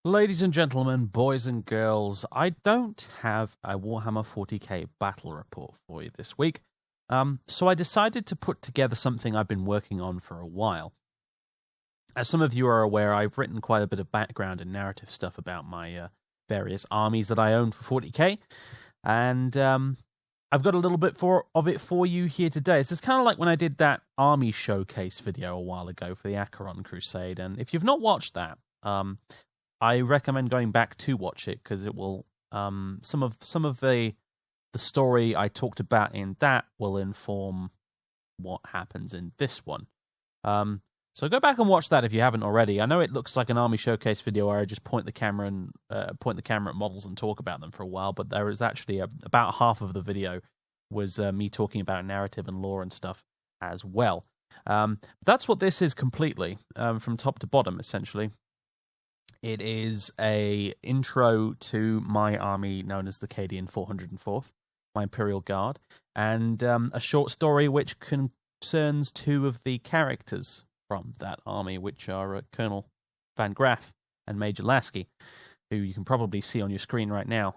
Ladies and gentlemen, boys and girls, I don't have a Warhammer 40k battle report for you this week, so I decided to put together something I've been working on for a while. As some of you are aware, I've written quite a bit of background and narrative stuff about my various armies that I own for 40k, and I've got a little bit of it for you here today. This is kind of like when I did that army showcase video a while ago for the Acheron Crusade, and if you've not watched that, I recommend going back to watch it because it will some of the story I talked about in that will inform what happens in this one. So go back and watch that if you haven't already. I know it looks like an army showcase video where I just point the camera at models and talk about them for a while, but there is actually about half of the video was me talking about narrative and lore and stuff as well. That's what this is completely, from top to bottom, essentially. It is a intro to my army known as the Cadian 404th, my Imperial Guard, and a short story which concerns two of the characters from that army, which are Colonel Van Graff and Major Lasky, who you can probably see on your screen right now.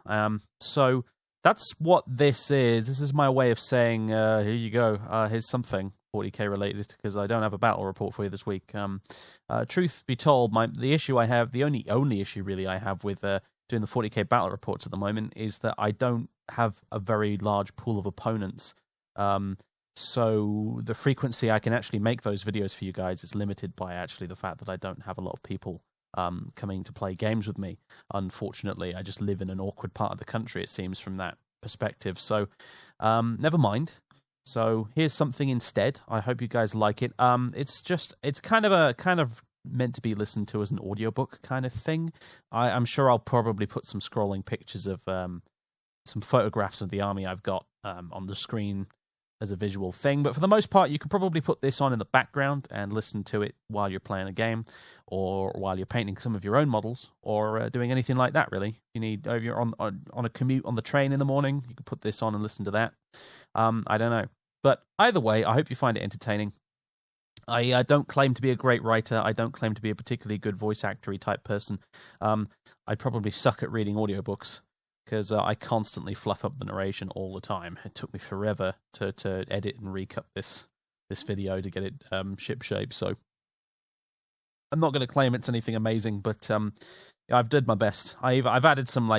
So that's what this is. This is my way of saying, here you go, here's something 40k related, because I don't have a battle report for you this week. Truth be told, the only issue really I have with doing the 40k battle reports at the moment is that I don't have a very large pool of opponents. So the frequency I can actually make those videos for you guys is limited by actually the fact that I don't have a lot of people coming to play games with me. Unfortunately, I just live in an awkward part of the country, it seems, from that perspective. So never mind. So here's something instead. I hope you guys like it. It's kind of meant to be listened to as an audiobook kind of thing. I'm sure I'll probably put some scrolling pictures of some photographs of the army I've got on the screen as a visual thing. But for the most part, you can probably put this on in the background and listen to it while you're playing a game, or while you're painting some of your own models, or doing anything like that, really. If you're on a commute on the train in the morning, you can put this on and listen to that. I don't know. But either way, I hope you find it entertaining. I don't claim to be a great writer. I don't claim to be a particularly good voice actor-y type person. I probably suck at reading audiobooks, because I constantly fluff up the narration all the time. It took me forever to edit and recut this video to get it shipshape. So I'm not going to claim it's anything amazing, but I've did my best. I've added some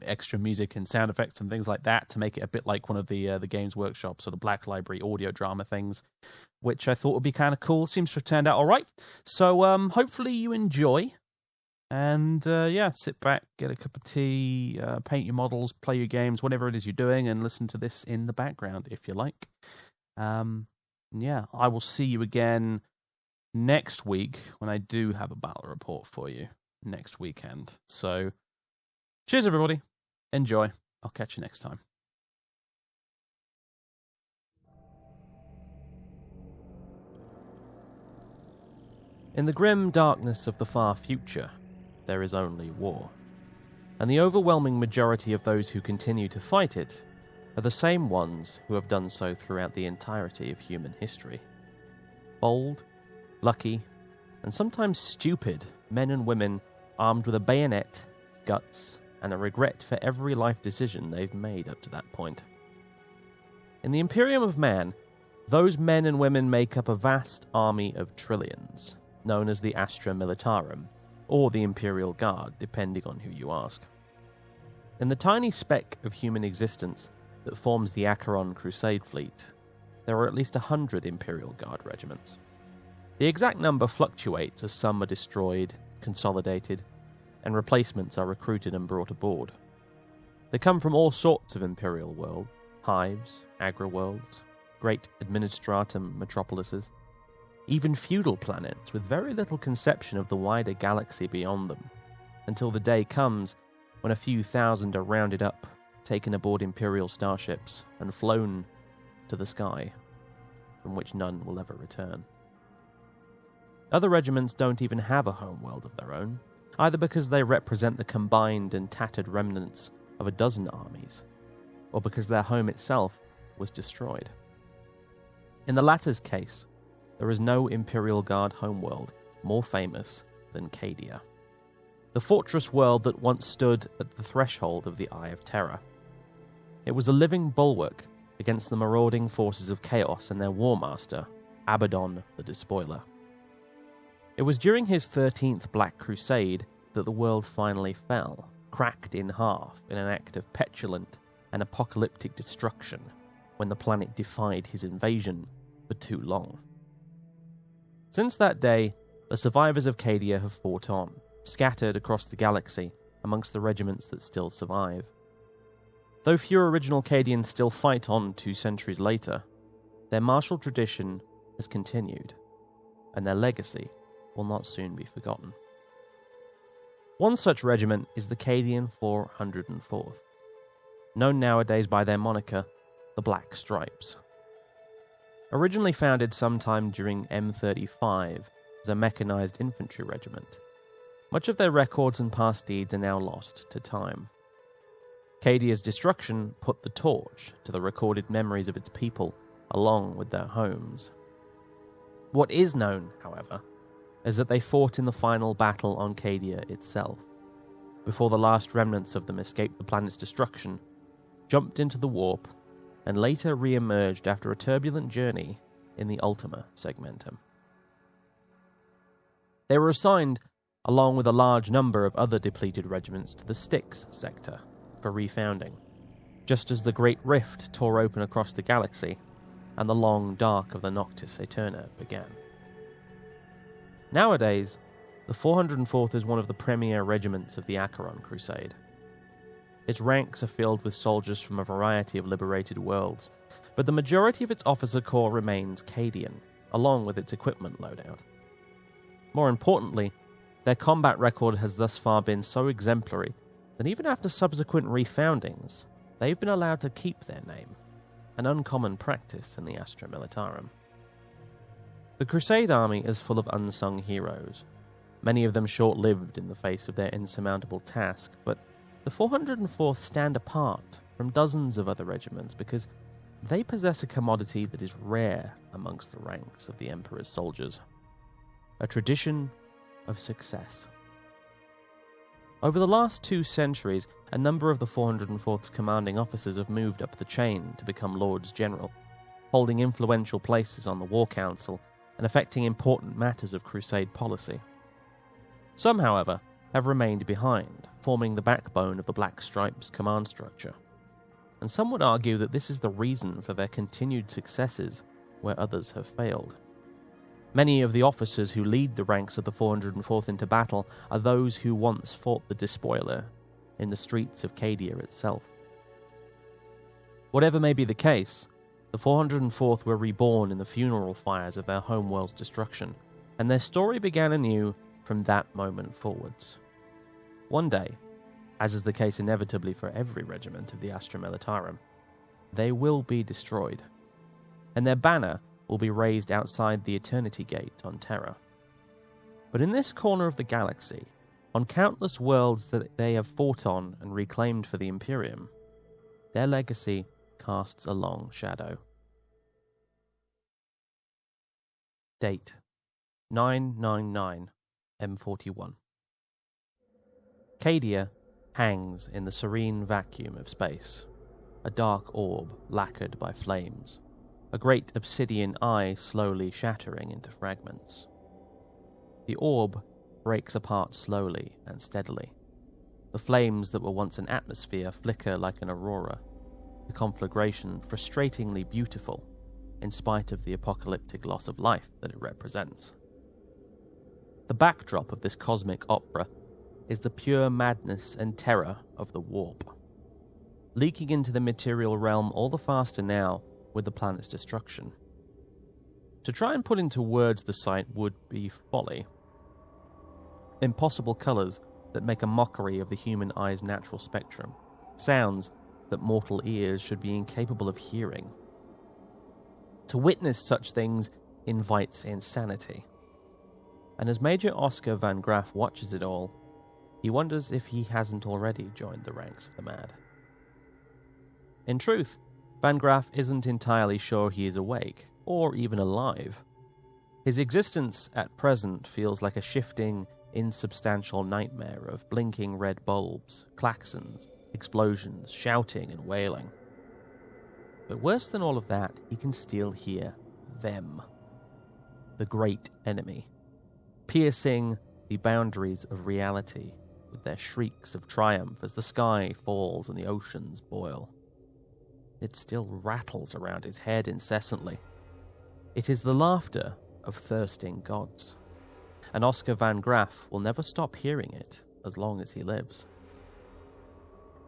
extra music and sound effects and things like that to make it a bit like one of the Games Workshop sort of Black Library audio drama things, which I thought would be kind of cool. Seems to have turned out all right. So hopefully you enjoy. And sit back, get a cup of tea, paint your models, play your games, whatever it is you're doing, and listen to this in the background if you like. I will see you again next week when I do have a battle report for you next weekend. So, cheers everybody. Enjoy. I'll catch you next time. In the grim darkness of the far future, there is only war, and the overwhelming majority of those who continue to fight it are the same ones who have done so throughout the entirety of human history. Bold, lucky, and sometimes stupid men and women armed with a bayonet, guts, and a regret for every life decision they've made up to that point. In the Imperium of Man, those men and women make up a vast army of trillions, known as the Astra Militarum, or the Imperial Guard, depending on who you ask. In the tiny speck of human existence that forms the Acheron Crusade fleet, there are at least 100 Imperial Guard regiments. The exact number fluctuates as some are destroyed, consolidated, and replacements are recruited and brought aboard. They come from all sorts of Imperial worlds, hives, agri-worlds, great administratum metropolises, even feudal planets with very little conception of the wider galaxy beyond them, until the day comes when a few thousand are rounded up, taken aboard Imperial starships, and flown to the sky, from which none will ever return. Other regiments don't even have a home world of their own, either because they represent the combined and tattered remnants of a dozen armies, or because their home itself was destroyed. In the latter's case, there is no Imperial Guard homeworld more famous than Cadia. the fortress world that once stood at the threshold of the Eye of Terror. It was a living bulwark against the marauding forces of chaos and their warmaster, Abaddon the Despoiler. It was during his 13th Black Crusade that the world finally fell, cracked in half in an act of petulant and apocalyptic destruction when the planet defied his invasion for too long. Since that day, the survivors of Cadia have fought on, scattered across the galaxy amongst the regiments that still survive. Though few original Cadians still fight on 2 centuries later, their martial tradition has continued, and their legacy will not soon be forgotten. One such regiment is the Cadian 404th, known nowadays by their moniker, the Black Stripes. Originally founded sometime during M35 as a mechanized infantry regiment, much of their records and past deeds are now lost to time. Cadia's destruction put the torch to the recorded memories of its people along with their homes. What is known, however, is that they fought in the final battle on Cadia itself, before the last remnants of them escaped the planet's destruction, jumped into the warp, and later re-emerged after a turbulent journey in the Ultima Segmentum. They were assigned, along with a large number of other depleted regiments, to the Styx sector for refounding, just as the Great Rift tore open across the galaxy and the long dark of the Noctis Aeterna began. Nowadays, the 404th is one of the premier regiments of the Acheron Crusade. Its ranks are filled with soldiers from a variety of liberated worlds, but the majority of its officer corps remains Cadian, along with its equipment loadout. More importantly, their combat record has thus far been so exemplary that even after subsequent refoundings, they've been allowed to keep their name, an uncommon practice in the Astra Militarum. The Crusade army is full of unsung heroes, many of them short-lived in the face of their insurmountable task, but the 404th stand apart from dozens of other regiments because they possess a commodity that is rare amongst the ranks of the Emperor's soldiers: a tradition of success. Over the last 2 centuries, a number of the 404th's commanding officers have moved up the chain to become Lords General, holding influential places on the War Council and affecting important matters of Crusade policy. Some, however, have remained behind, forming the backbone of the Black Stripes' command structure. And some would argue that this is the reason for their continued successes where others have failed. Many of the officers who lead the ranks of the 404th into battle are those who once fought the Despoiler in the streets of Cadia itself. Whatever may be the case, the 404th were reborn in the funeral fires of their homeworld's destruction, and their story began anew from that moment forwards. One day, as is the case inevitably for every regiment of the Astra Militarum, they will be destroyed, and their banner will be raised outside the Eternity Gate on Terra. But in this corner of the galaxy, on countless worlds that they have fought on and reclaimed for the Imperium, their legacy casts a long shadow. Date: 999 M41. Cadia hangs in the serene vacuum of space, a dark orb lacquered by flames, a great obsidian eye slowly shattering into fragments. The orb breaks apart slowly and steadily. The flames that were once an atmosphere flicker like an aurora, the conflagration frustratingly beautiful in spite of the apocalyptic loss of life that it represents. The backdrop of this cosmic opera is the pure madness and terror of the warp, leaking into the material realm all the faster now with the planet's destruction. To try and put into words the sight would be folly. Impossible colours that make a mockery of the human eye's natural spectrum, sounds that mortal ears should be incapable of hearing. To witness such things invites insanity. And as Major Oscar Van Graff watches it all, he wonders if he hasn't already joined the ranks of the mad. In truth, Van Graff isn't entirely sure he is awake, or even alive. His existence at present feels like a shifting, insubstantial nightmare of blinking red bulbs, klaxons, explosions, shouting and wailing. But worse than all of that, he can still hear them. The great enemy, piercing the boundaries of reality with their shrieks of triumph as the sky falls and the oceans boil. It still rattles around his head incessantly. It is the laughter of thirsting gods, and Oscar van Graff will never stop hearing it as long as he lives.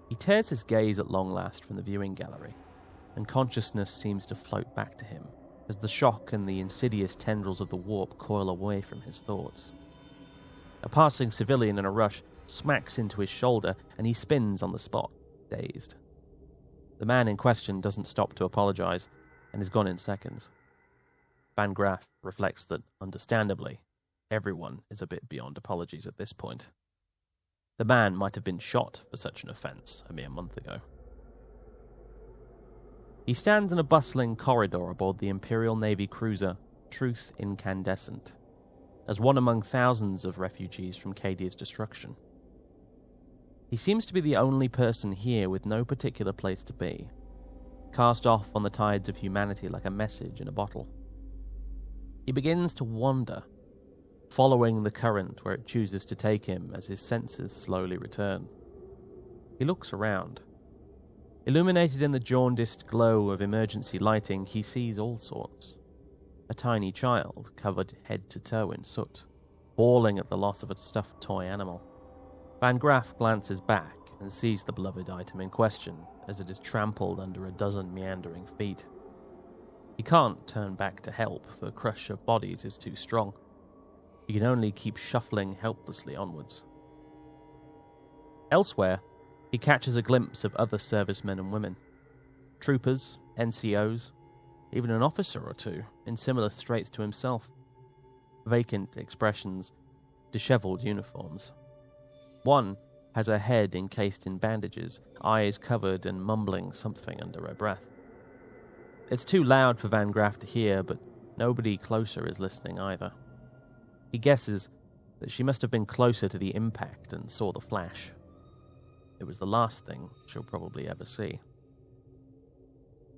He tears his gaze at long last from the viewing gallery, and consciousness seems to float back to him as the shock and the insidious tendrils of the warp coil away from his thoughts. A passing civilian in a rush smacks into his shoulder, and he spins on the spot, dazed. The man in question doesn't stop to apologize, and is gone in seconds. Van Graff reflects that, understandably, everyone is a bit beyond apologies at this point. The man might have been shot for such an offence a mere month ago. He stands in a bustling corridor aboard the Imperial Navy cruiser Truth Incandescent, as one among thousands of refugees from Cadia's destruction. He seems to be the only person here with no particular place to be, cast off on the tides of humanity like a message in a bottle. He begins to wander, following the current where it chooses to take him as his senses slowly return. He looks around. Illuminated in the jaundiced glow of emergency lighting, he sees all sorts. A tiny child covered head to toe in soot, bawling at the loss of a stuffed toy animal. Van Graff glances back and sees the beloved item in question as it is trampled under a dozen meandering feet. He can't turn back to help, the crush of bodies is too strong. He can only keep shuffling helplessly onwards. Elsewhere, he catches a glimpse of other servicemen and women. Troopers, NCOs, even an officer or two in similar straits to himself. Vacant expressions, dishevelled uniforms. One has her head encased in bandages, eyes covered and mumbling something under her breath. It's too loud for Van Graff to hear, but nobody closer is listening either. He guesses that she must have been closer to the impact and saw the flash. It was the last thing she'll probably ever see.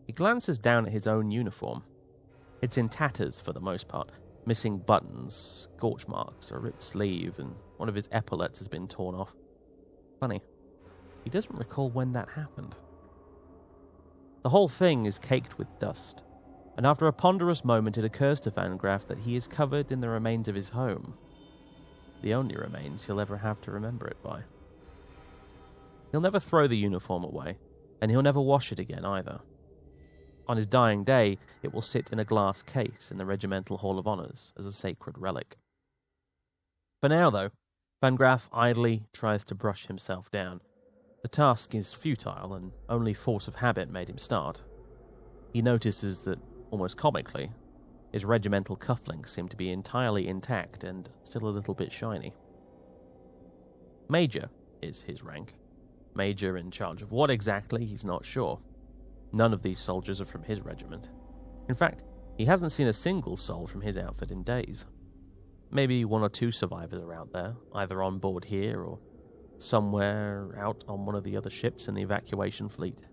He glances down at his own uniform. It's in tatters for the most part, missing buttons, scorch marks, a ripped sleeve, and one of his epaulets has been torn off. Funny, he doesn't recall when that happened. The whole thing is caked with dust, and after a ponderous moment it occurs to Van Graff that he is covered in the remains of his home. The only remains he'll ever have to remember it by. He'll never throw the uniform away, and he'll never wash it again either. On his dying day, it will sit in a glass case in the Regimental Hall of Honours as a sacred relic. For now, though, Van Graff idly tries to brush himself down. The task is futile, and only force of habit made him start. He notices that, almost comically, his regimental cufflinks seem to be entirely intact and still a little bit shiny. Major is his rank. Major in charge of what exactly, he's not sure. None of these soldiers are from his regiment. In fact, he hasn't seen a single soul from his outfit in days. Maybe one or two survivors are out there, either on board here or somewhere out on one of the other ships in the evacuation fleet.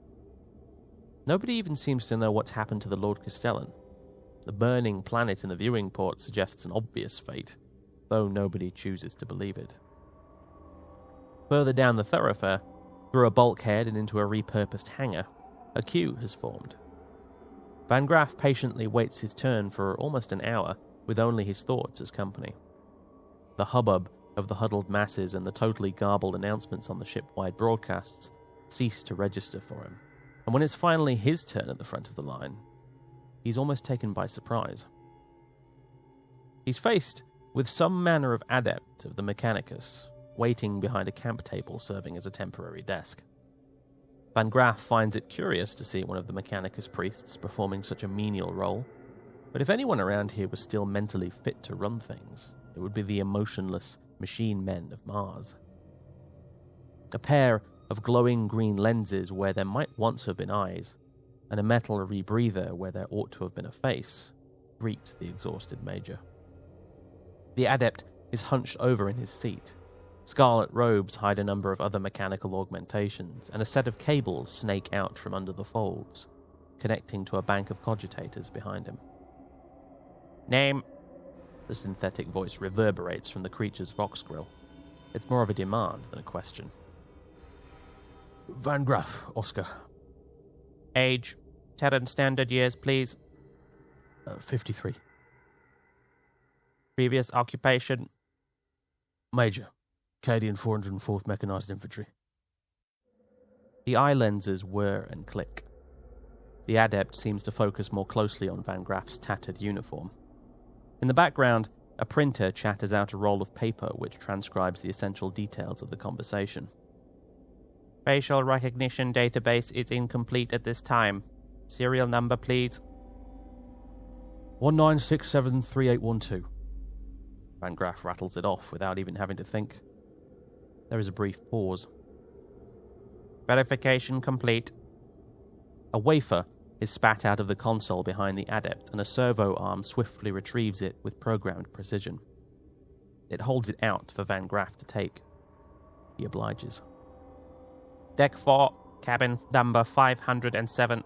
Nobody even seems to know what's happened to the Lord Castellan. The burning planet in the viewing port suggests an obvious fate, though nobody chooses to believe it. Further down the thoroughfare, through a bulkhead and into a repurposed hangar, a queue has formed. Van Graff patiently waits his turn for almost an hour, with only his thoughts as company. The hubbub of the huddled masses and the totally garbled announcements on the ship-wide broadcasts cease to register for him, and when it's finally his turn at the front of the line, he's almost taken by surprise. He's faced with some manner of adept of the Mechanicus, waiting behind a camp table serving as a temporary desk. Van Graff finds it curious to see one of the Mechanicus priests performing such a menial role, but if anyone around here was still mentally fit to run things, it would be the emotionless machine men of Mars. A pair of glowing green lenses where there might once have been eyes, and a metal rebreather where there ought to have been a face, greet the exhausted Major. The adept is hunched over in his seat. Scarlet robes hide a number of other mechanical augmentations, and a set of cables snake out from under the folds, connecting to a bank of cogitators behind him. "Name?" The synthetic voice reverberates from the creature's vox grill. It's more of a demand than a question. "Van Graff, Oscar." "Age? Terran standard years, please." 53. "Previous occupation?" "Major. Cadian 404th Mechanized Infantry." The eye lenses whir and click. The adept seems to focus more closely on Van Graff's tattered uniform. In the background, a printer chatters out a roll of paper which transcribes the essential details of the conversation. "Facial recognition database is incomplete at this time. Serial number, please." 19673812. Van Graff rattles it off without even having to think. There is a brief pause. "Verification complete." A wafer is spat out of the console behind the adept, and a servo arm swiftly retrieves it with programmed precision. It holds it out for Van Graff to take. He obliges. "Deck 4, cabin number 507.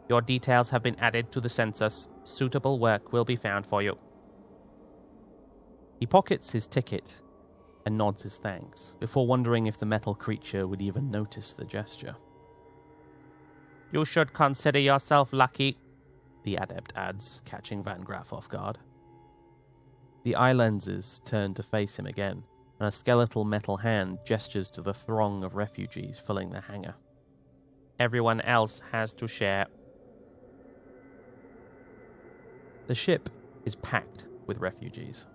Your details have been added to the census. Suitable work will be found for you." He pockets his ticket and nods his thanks, before wondering if the metal creature would even notice the gesture. "You should consider yourself lucky," the adept adds, catching Van Graff off guard. The eye lenses turn to face him again, and a skeletal metal hand gestures to the throng of refugees filling the hangar. "Everyone else has to share." The ship is packed with refugees.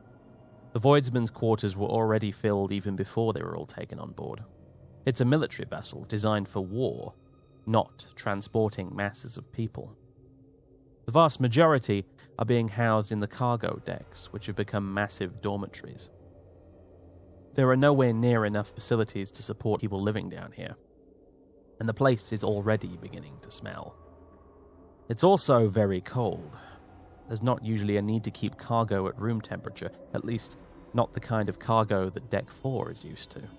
The Voidsman's quarters were already filled even before they were all taken on board. It's a military vessel designed for war, not transporting masses of people. The vast majority are being housed in the cargo decks, which have become massive dormitories. There are nowhere near enough facilities to support people living down here, and the place is already beginning to smell. It's also very cold. There's not usually a need to keep cargo at room temperature, at least not the kind of cargo that Deck 4 is used to.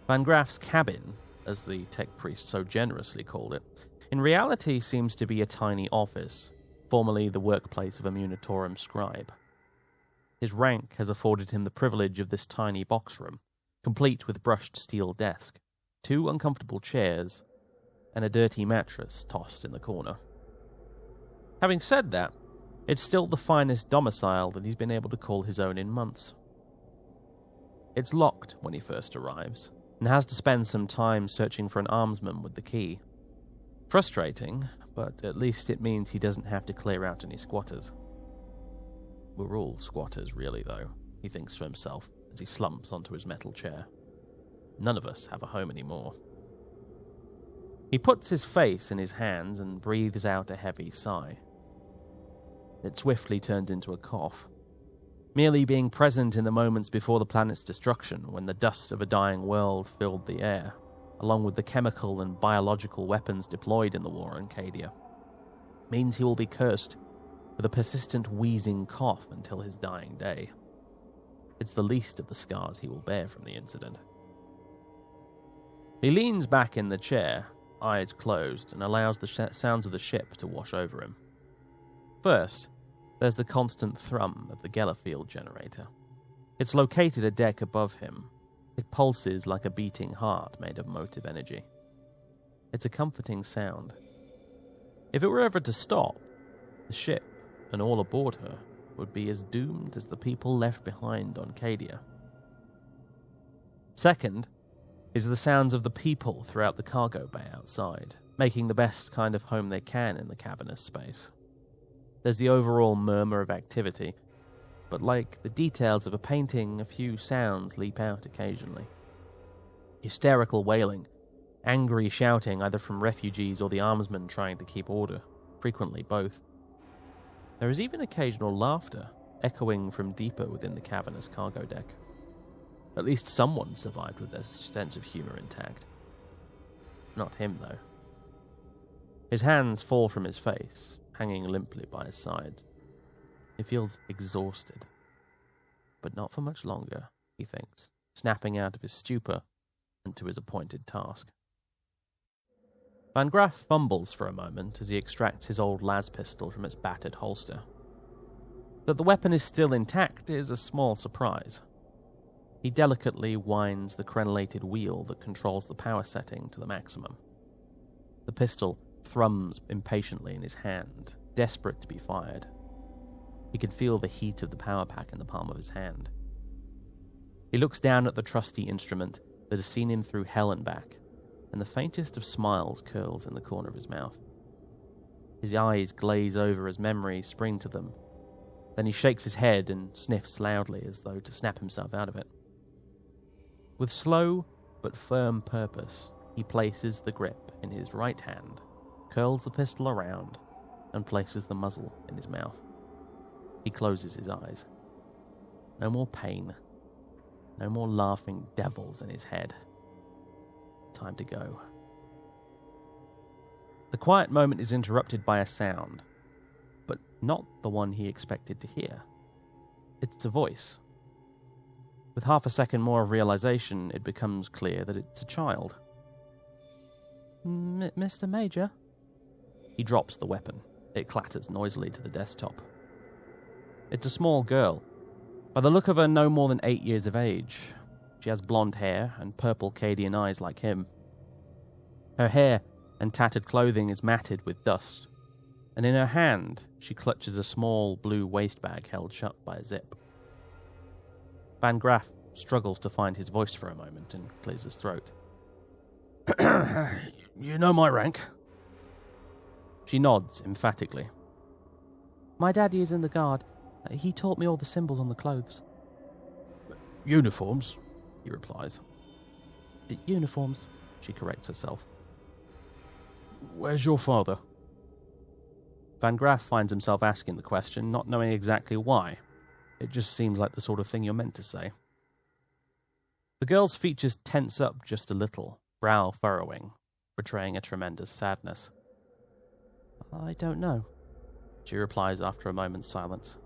Van Graff's cabin, as the tech priest so generously called it, in reality seems to be a tiny office, formerly the workplace of a Munitorum scribe. His rank has afforded him the privilege of this tiny box room, complete with brushed steel desk, 2 uncomfortable chairs, and a dirty mattress tossed in the corner. Having said that, it's still the finest domicile that he's been able to call his own in months. It's locked when he first arrives, and has to spend some time searching for an armsman with the key. Frustrating, but at least it means he doesn't have to clear out any squatters. We're all squatters, really, though, he thinks to himself as he slumps onto his metal chair. None of us have a home anymore. He puts his face in his hands and breathes out a heavy sigh. It swiftly turns into a cough. Merely being present in the moments before the planet's destruction, when the dust of a dying world filled the air, along with the chemical and biological weapons deployed in the war on Cadia, means he will be cursed with a persistent wheezing cough until his dying day. It's the least of the scars he will bear from the incident. He leans back in the chair, eyes closed, and allows the sounds of the ship to wash over him. First, there's the constant thrum of the Gellerfield generator. It's located a deck above him. It pulses like a beating heart made of motive energy. It's a comforting sound. If it were ever to stop, the ship, and all aboard her, would be as doomed as the people left behind on Cadia. Second is the sounds of the people throughout the cargo bay outside, making the best kind of home they can in the cavernous space. There's the overall murmur of activity, but like the details of a painting, a few sounds leap out occasionally. Hysterical wailing, angry shouting either from refugees or the armsmen trying to keep order, frequently both. There is even occasional laughter, echoing from deeper within the cavernous cargo deck. At least someone survived with their sense of humor intact. Not him, though. His hands fall from his face, hanging limply by his sides. He feels exhausted. but not for much longer, he thinks, snapping out of his stupor and to his appointed task. Van Graff fumbles for a moment as he extracts his old las pistol from its battered holster. That the weapon is still intact is a small surprise. He delicately winds the crenellated wheel that controls the power setting to the maximum. The pistol thrums impatiently in his hand, desperate to be fired. He can feel the heat of the power pack in the palm of his hand. He looks down at the trusty instrument that has seen him through hell and back, and the faintest of smiles curls in the corner of his mouth. His eyes glaze over as memories spring to them. Then he shakes his head and sniffs loudly as though to snap himself out of it. With slow but firm purpose, he places the grip in his right hand, curls the pistol around, and places the muzzle in his mouth. He closes his eyes. No more pain. No more laughing devils in his head. Time to go. The quiet moment is interrupted by a sound, but not the one he expected to hear. It's a voice. With half a second more of realization, it becomes clear that it's a child. Mr. Major? He drops the weapon. It clatters noisily to the desktop. It's a small girl. By the look of her, no more than 8 years of age. She has blonde hair and purple Cadian eyes like him. Her hair and tattered clothing is matted with dust, and in her hand she clutches a small blue waste bag held shut by a zip. Van Graff struggles to find his voice for a moment and clears his throat. You know my rank? She nods emphatically. My daddy is in the Guard. He taught me all the symbols on the clothes. Uniforms, he replies. Uniforms, she corrects herself. Where's your father? Van Graff finds himself asking the question, not knowing exactly why. It just seems like the sort of thing you're meant to say. The girl's features tense up just a little, brow furrowing, betraying a tremendous sadness. I don't know, she replies after a moment's silence.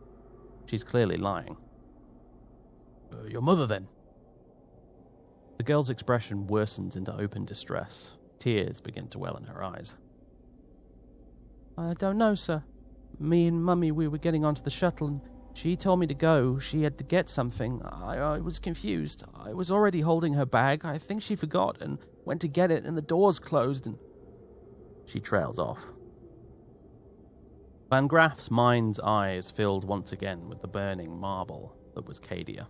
She's clearly lying. Your mother, then? The girl's expression worsens into open distress. Tears begin to well in her eyes. I don't know, sir. Me and Mummy, we were getting onto the shuttle, and she told me to go. She had to get something. I was confused. I was already holding her bag. I think she forgot and went to get it, and the doors closed, and... She trails off. Van Graff's mind's eye is filled once again with the burning marble that was Cadia.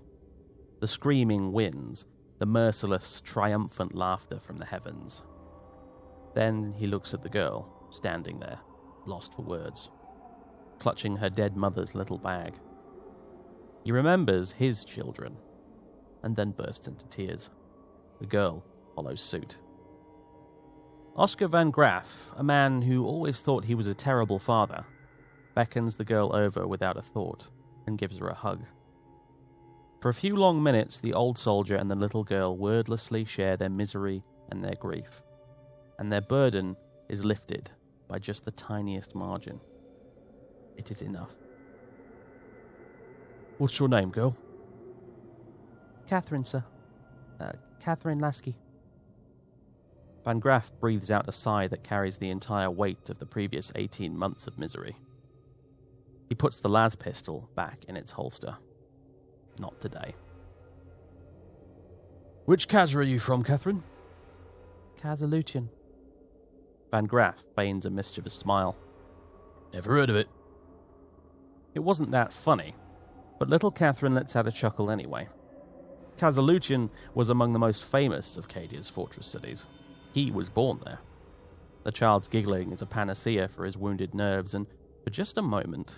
The screaming winds, the merciless, triumphant laughter from the heavens. Then he looks at the girl, standing there, lost for words, clutching her dead mother's little bag. He remembers his children, and then bursts into tears. The girl follows suit. Oscar Van Graff, a man who always thought he was a terrible father, beckons the girl over without a thought and gives her a hug. For a few long minutes, the old soldier and the little girl wordlessly share their misery and their grief, and their burden is lifted by just the tiniest margin. It is enough. What's your name, girl? Catherine, sir. Catherine Lasky. Van Graff breathes out a sigh that carries the entire weight of the previous 18 months of misery. He puts the las pistol back in its holster. Not today. Which Kaz are you from, Catherine? Kazalutian. Van Graff feigns a mischievous smile. Never heard of it. It wasn't that funny, but little Catherine lets out a chuckle anyway. Kazalutian was among the most famous of Cadia's fortress cities. He was born there. The child's giggling is a panacea for his wounded nerves, and for just a moment,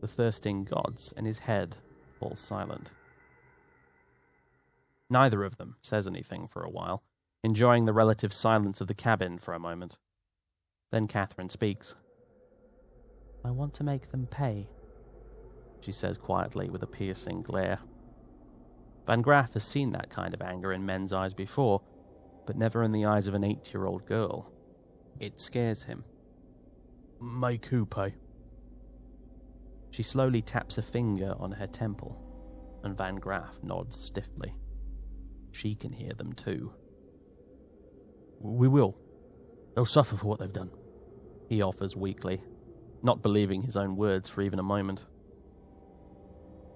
the thirsting gods in his head fall silent. Neither of them says anything for a while, enjoying the relative silence of the cabin for a moment. Then Catherine speaks. I want to make them pay, she says quietly with a piercing glare. Van Graff has seen that kind of anger in men's eyes before, but never in the eyes of an 8-year-old girl. It scares him. Make who pay? She slowly taps a finger on her temple. and Van Graff nods stiffly. She can hear them too. We will. They'll suffer for what they've done, he offers weakly, not believing his own words for even a moment.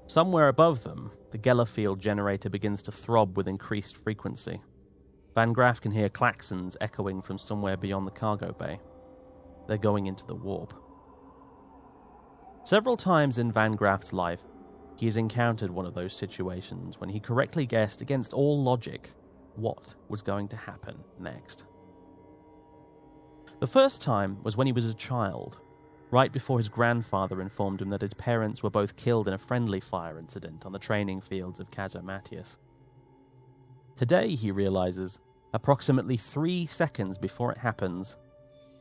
Somewhere above them, the Gellerfield generator begins to throb with increased frequency. Van Graff can hear klaxons echoing from somewhere beyond the cargo bay. They're going into the warp. Several times in Van Graff's life, he has encountered one of those situations when he correctly guessed against all logic what was going to happen next. The first time was when he was a child, right before his grandfather informed him that his parents were both killed in a friendly fire incident on the training fields of Casomatius. Today, he realizes, approximately 3 seconds before it happens,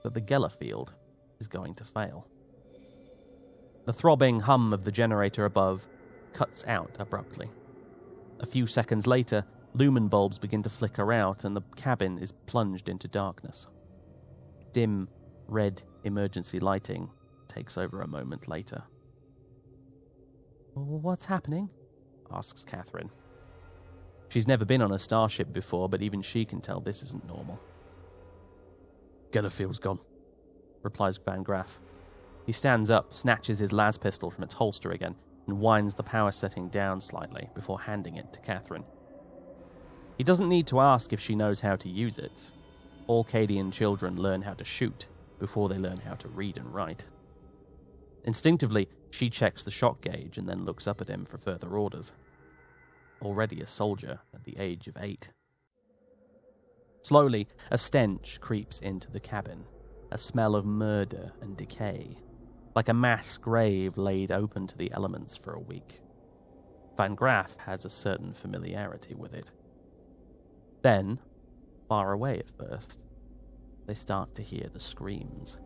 that the Gellerfield is going to fail. The throbbing hum of the generator above cuts out abruptly. A few seconds later, lumen bulbs begin to flicker out and the cabin is plunged into darkness. Dim, red emergency lighting takes over a moment later. "What's happening?" asks Catherine. She's never been on a starship before, but even she can tell this isn't normal. Gellerfield's gone, replies Van Graff. He stands up, snatches his las pistol from its holster again, and winds the power setting down slightly before handing it to Catherine. He doesn't need to ask if she knows how to use it. All Cadian children learn how to shoot before they learn how to read and write. Instinctively, she checks the shock gauge and then looks up at him for further orders. Already a soldier at the age of 8. Slowly, a stench creeps into the cabin, a smell of murder and decay, like a mass grave laid open to the elements for a week. Van Graff has a certain familiarity with it. Then, far away at first, they start to hear the screams.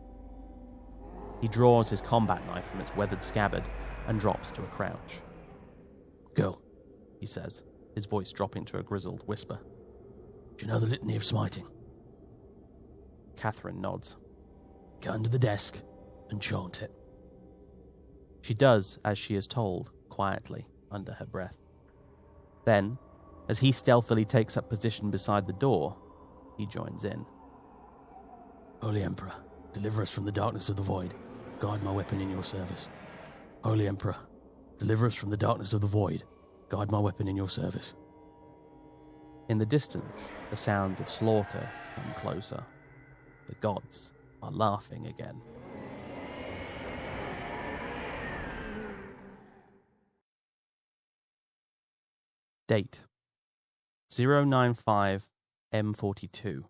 He draws his combat knife from its weathered scabbard and drops to a crouch. "Girl," he says, his voice dropping to a grizzled whisper. "Do you know the litany of smiting?" Catherine nods. "Get under the desk and chant it." She does as she is told, quietly, under her breath. Then, as he stealthily takes up position beside the door, he joins in. "Holy Emperor, deliver us from the darkness of the void. Guide my weapon in your service. Holy Emperor, deliver us from the darkness of the void. Guide my weapon in your service." In the distance, the sounds of slaughter come closer. The gods are laughing again. Date 095 M42.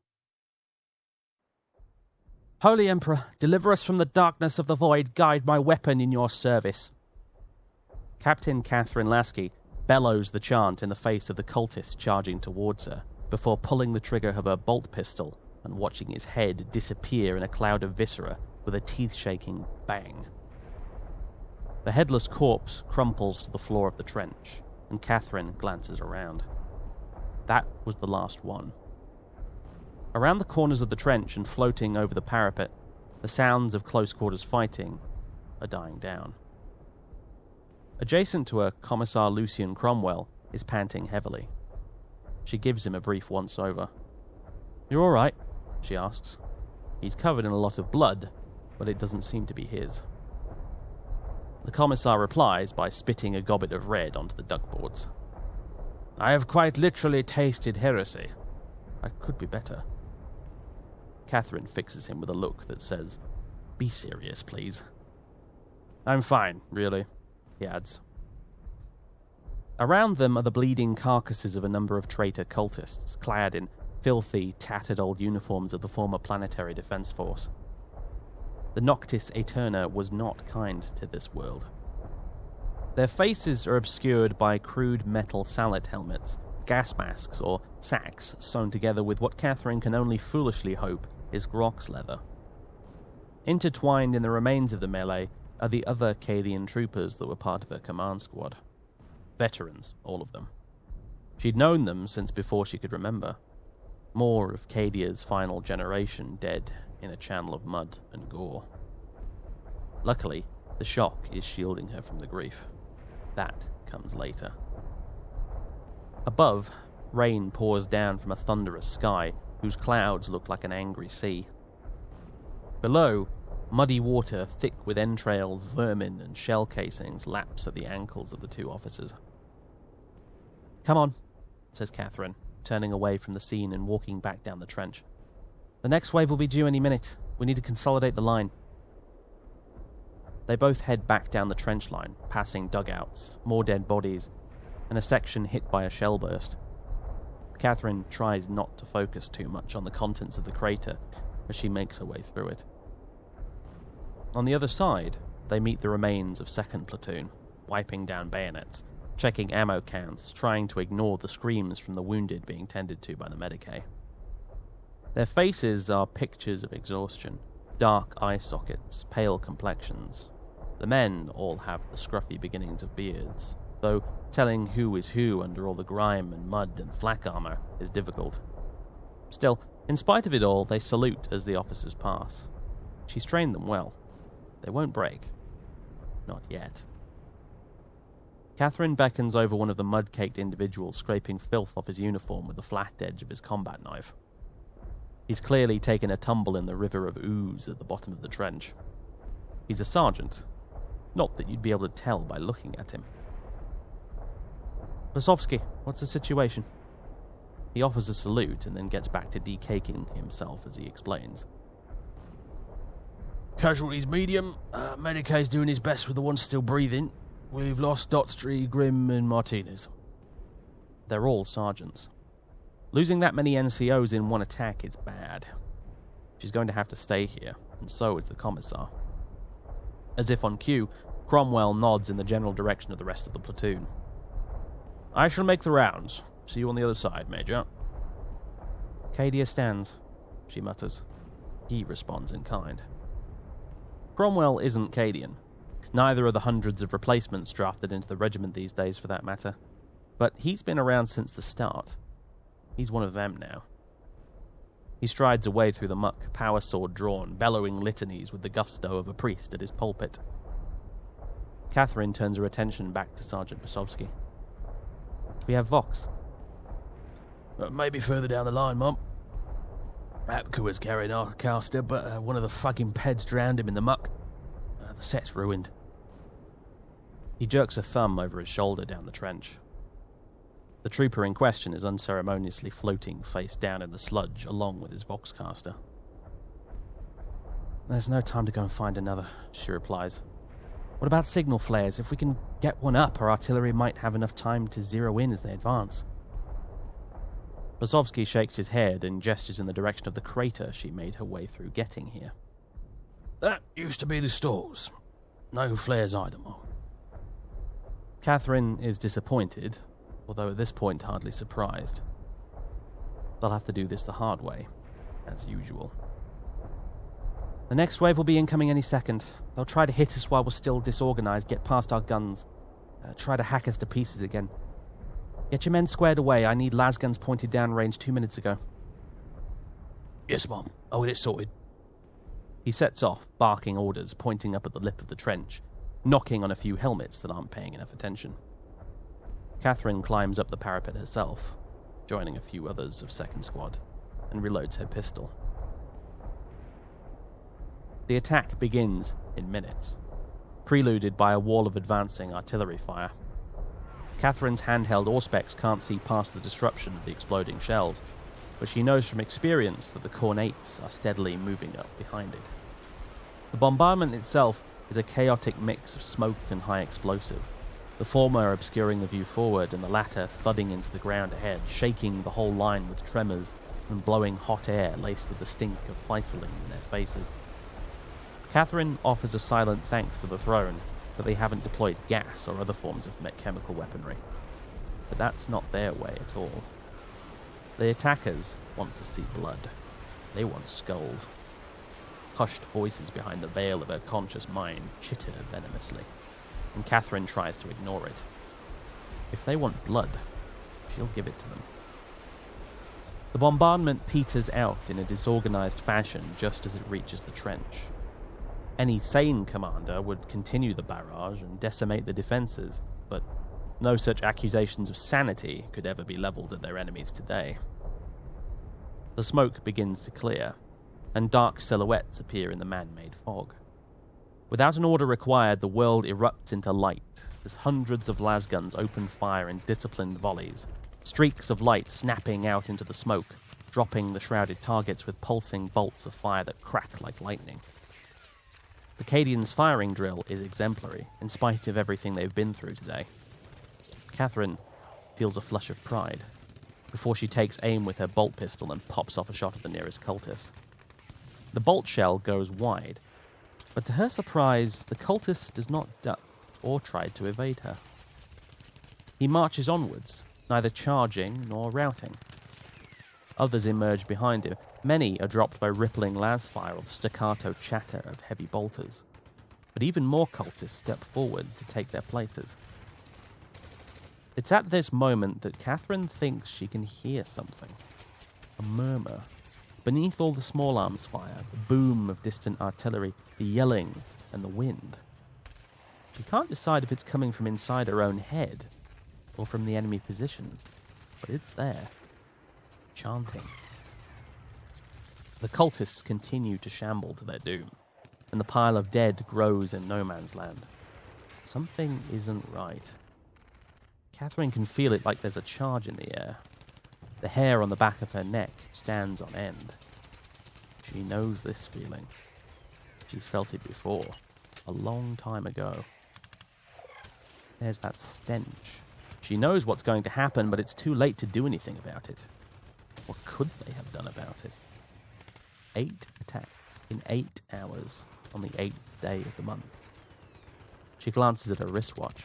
Holy Emperor, deliver us from the darkness of the void. Guide my weapon in your service. Captain Catherine Lasky bellows the chant in the face of the cultist charging towards her, before pulling the trigger of her bolt pistol and watching his head disappear in a cloud of viscera with a teeth-shaking bang. The headless corpse crumples to the floor of the trench, and Catherine glances around. That was the last one. Around the corners of the trench and floating over the parapet, the sounds of close-quarters fighting are dying down. Adjacent to her, Commissar Lucian Cromwell is panting heavily. She gives him a brief once-over. "You're all right?" she asks. He's covered in a lot of blood, but it doesn't seem to be his. The Commissar replies by spitting a gobbet of red onto the duckboards. "I have quite literally tasted heresy. I could be better." Catherine fixes him with a look that says, "Be serious, please." "I'm fine, really," he adds. Around them are the bleeding carcasses of a number of traitor cultists, clad in filthy, tattered old uniforms of the former Planetary Defense Force. The Noctis Aeterna was not kind to this world. Their faces are obscured by crude metal sallet helmets, gas masks, or sacks sewn together with what Catherine can only foolishly hope is Grok's leather. Intertwined in the remains of the melee are the other Cadian troopers that were part of her command squad. Veterans, all of them. She'd known them since before she could remember. More of Cadia's final generation dead in a channel of mud and gore. Luckily, the shock is shielding her from the grief. That comes later. Above, rain pours down from a thunderous sky whose clouds look like an angry sea. Below, muddy water thick with entrails, vermin, and shell casings laps at the ankles of the two officers. "Come on," says Catherine, turning away from the scene and walking back down the trench. "The next wave will be due any minute. We need to consolidate the line." They both head back down the trench line, passing dugouts, more dead bodies, and a section hit by a shell burst. Catherine tries not to focus too much on the contents of the crater as she makes her way through it. On the other side, they meet the remains of 2nd Platoon, wiping down bayonets, checking ammo counts, trying to ignore the screams from the wounded being tended to by the Medicae. Their faces are pictures of exhaustion, dark eye sockets, pale complexions. The men all have the scruffy beginnings of beards, though telling who is who under all the grime and mud and flak armor is difficult. Still, in spite of it all, they salute as the officers pass. She's trained them well. They won't break. Not yet. Catherine beckons over one of the mud-caked individuals scraping filth off his uniform with the flat edge of his combat knife. He's clearly taken a tumble in the river of ooze at the bottom of the trench. He's a sergeant. Not that you'd be able to tell by looking at him. "Bosovsky, what's the situation?" He offers a salute and then gets back to decaking himself as he explains. Casualties medium. Medicae's doing his best with the ones still breathing. We've lost Dotstree, Grimm, and Martinez. They're all sergeants. Losing that many NCOs in one attack is bad. She's going to have to stay here, and so is the commissar. As if on cue, Cromwell nods in the general direction of the rest of the platoon. "I shall make the rounds. See you on the other side, Major." "Cadia stands," she mutters. He responds in kind. Cromwell isn't Cadian. Neither are the hundreds of replacements drafted into the regiment these days, for that matter. But he's been around since the start. He's one of them now. He strides away through the muck, power sword drawn, bellowing litanies with the gusto of a priest at his pulpit. Catherine turns her attention back to Sergeant Bosovsky. "We have Vox." "Maybe further down the line, Mum. Apka was carrying our caster, but one of the fucking peds drowned him in the muck. The set's ruined." He jerks a thumb over his shoulder down the trench. The trooper in question is unceremoniously floating face down in the sludge along with his Voxcaster. "There's no time to go and find another," she replies. "What about signal flares? If we can get one up, our artillery might have enough time to zero in as they advance." Bosovsky shakes his head and gestures in the direction of the crater she made her way through getting here. "That used to be the stores. No flares either, Mum." Catherine is disappointed, although at this point hardly surprised. They'll have to do this the hard way, as usual. "The next wave will be incoming any second. They'll try to hit us while we're still disorganized, get past our guns, try to hack us to pieces again. Get your men squared away. I need lasguns pointed downrange 2 minutes ago." "Yes, Mum. I'll get it sorted." He sets off, barking orders, pointing up at the lip of the trench, knocking on a few helmets that aren't paying enough attention. Catherine climbs up the parapet herself, joining a few others of 2nd Squad, and reloads her pistol. The attack begins in minutes, preluded by a wall of advancing artillery fire. Catherine's handheld Auspex can't see past the disruption of the exploding shells, but she knows from experience that the Cornates are steadily moving up behind it. The bombardment itself is a chaotic mix of smoke and high explosive, the former obscuring the view forward and the latter thudding into the ground ahead, shaking the whole line with tremors and blowing hot air laced with the stink of Fleischling in their faces. Catherine offers a silent thanks to the throne that they haven't deployed gas or other forms of chemical weaponry. But that's not their way at all. The attackers want to see blood. They want skulls. Hushed voices behind the veil of her conscious mind chitter venomously, and Catherine tries to ignore it. If they want blood, she'll give it to them. The bombardment peters out in a disorganized fashion just as it reaches the trench. Any sane commander would continue the barrage and decimate the defenses, but No such accusations of sanity could ever be levelled at their enemies today. The smoke begins to clear, and dark silhouettes appear in the man-made fog. Without an order required, the world erupts into light as hundreds of lasguns open fire in disciplined volleys, streaks of light snapping out into the smoke, dropping the shrouded targets with pulsing bolts of fire that crack like lightning. The Cadians' firing drill is exemplary, in spite of everything they've been through today. Catherine feels a flush of pride before she takes aim with her bolt pistol and pops off a shot at the nearest cultist. The bolt shell goes wide, but to her surprise, the cultist does not duck or try to evade her. He marches onwards, neither charging nor routing. Others emerge behind him. Many are dropped by rippling lasfire or the staccato chatter of heavy bolters. But even more cultists step forward to take their places. It's at this moment that Catherine thinks she can hear something. A murmur. Beneath all the small arms fire, the boom of distant artillery, the yelling, and the wind. She can't decide if it's coming from inside her own head or from the enemy positions, but it's there, chanting. The cultists continue to shamble to their doom, and the pile of dead grows in no man's land. Something isn't right. Catherine can feel it like there's a charge in the air. The hair on the back of her neck stands on end. She knows this feeling. She's felt it before, a long time ago. There's that stench. She knows what's going to happen, but it's too late to do anything about it. What could they have done about it? 8 attacks in 8 hours on the 8th day of the month. She glances at her wristwatch.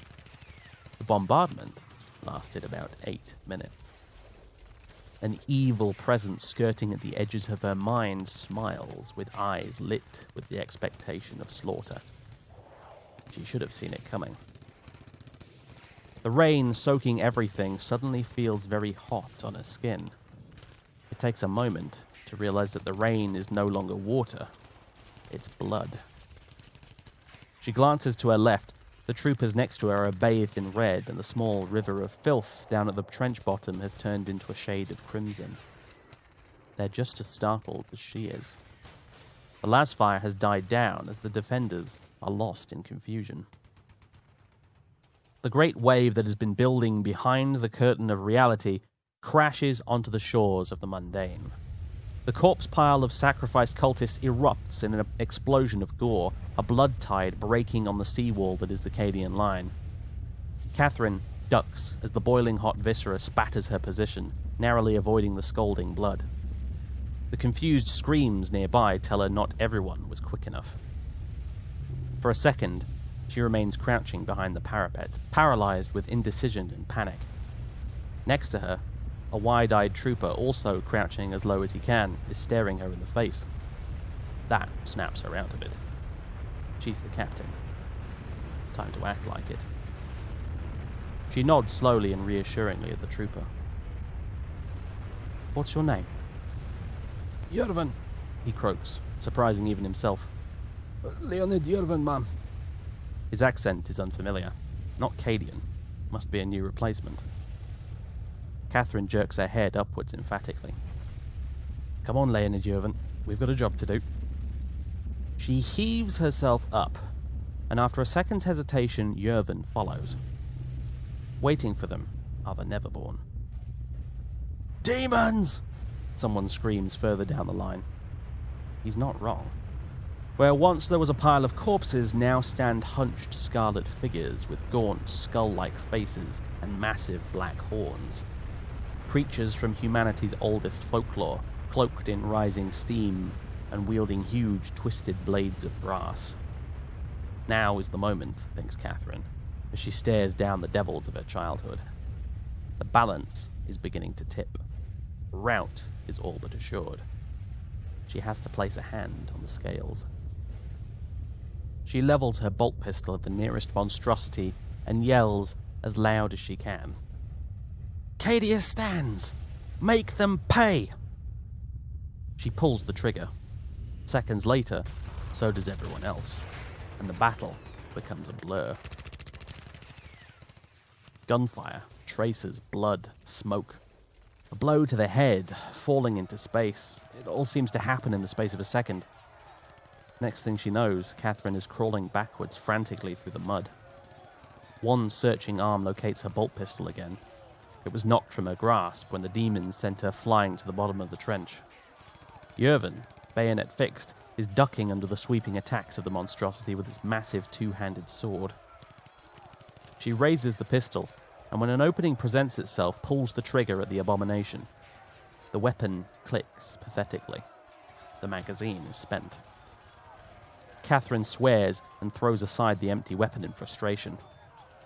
The bombardment lasted about 8 minutes. An evil presence skirting at the edges of her mind smiles with eyes lit with the expectation of slaughter. She should have seen it coming. The rain soaking everything suddenly feels very hot on her skin. It takes a moment to realize that the rain is no longer water, it's blood. She glances to her left. The troopers next to her are bathed in red, and the small river of filth down at the trench bottom has turned into a shade of crimson. They're just as startled as she is. The lasfire has died down as the defenders are lost in confusion. The great wave that has been building behind the curtain of reality crashes onto the shores of the mundane. The corpse pile of sacrificed cultists erupts in an explosion of gore, a blood tide breaking on the seawall that is the Cadian line. Catherine ducks as the boiling hot viscera spatters her position, narrowly avoiding the scalding blood. The confused screams nearby tell her not everyone was quick enough. For a second, she remains crouching behind the parapet, paralyzed with indecision and panic. Next to her, a wide-eyed trooper, also crouching as low as he can, is staring her in the face. That snaps her out of it. She's the captain. Time to act like it. She nods slowly and reassuringly at the trooper. "What's your name?" Yervin, he croaks, surprising even himself. Leonid Yervin, ma'am. His accent is unfamiliar. Not Cadian. Must be a new replacement. Catherine jerks her head upwards emphatically. "Come on, Leonid Yervin. We've got a job to do." She heaves herself up, and after a second's hesitation, Yervin follows. Waiting for them are the Neverborn. "Demons!" someone screams further down the line. He's not wrong. Where once there was a pile of corpses, now stand hunched scarlet figures with gaunt, skull-like faces and massive black horns. Creatures from humanity's oldest folklore, cloaked in rising steam and wielding huge, twisted blades of brass. Now is the moment, thinks Catherine, as she stares down the devils of her childhood. The balance is beginning to tip. Rout is all but assured. She has to place a hand on the scales. She levels her bolt pistol at the nearest monstrosity and yells as loud as she can. "Cadia stands! Make them pay!" She pulls the trigger. Seconds later, so does everyone else, and the battle becomes a blur. Gunfire, tracers, blood, smoke. A blow to the head, falling into space. It all seems to happen in the space of a second. Next thing she knows, Catherine is crawling backwards frantically through the mud. One searching arm locates her bolt pistol again. It was knocked from her grasp when the demon sent her flying to the bottom of the trench. Yervin, bayonet fixed, is ducking under the sweeping attacks of the monstrosity with its massive two-handed sword. She raises the pistol, and when an opening presents itself, pulls the trigger at the abomination. The weapon clicks pathetically. The magazine is spent. Catherine swears and throws aside the empty weapon in frustration.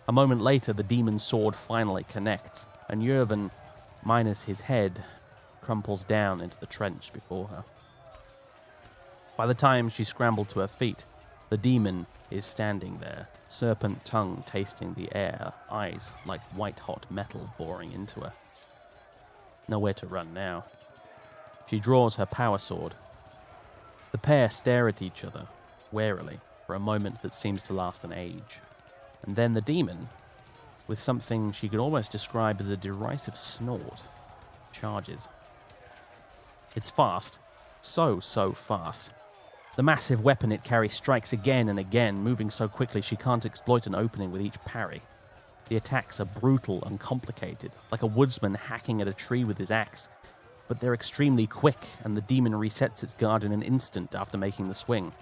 A moment later, the demon's sword finally connects, and Yervin, minus his head, crumples down into the trench before her. By the time she scrambled to her feet, the demon is standing there, serpent tongue tasting the air, eyes like white-hot metal boring into her. Nowhere to run now. She draws her power sword. The pair stare at each other, warily, for a moment that seems to last an age. And then the demon, with something she could almost describe as a derisive snort, charges. It's fast. So fast. The massive weapon it carries strikes again and again, moving so quickly she can't exploit an opening with each parry. The attacks are brutal and complicated, like a woodsman hacking at a tree with his axe, but they're extremely quick, and the demon resets its guard in an instant after making the swing.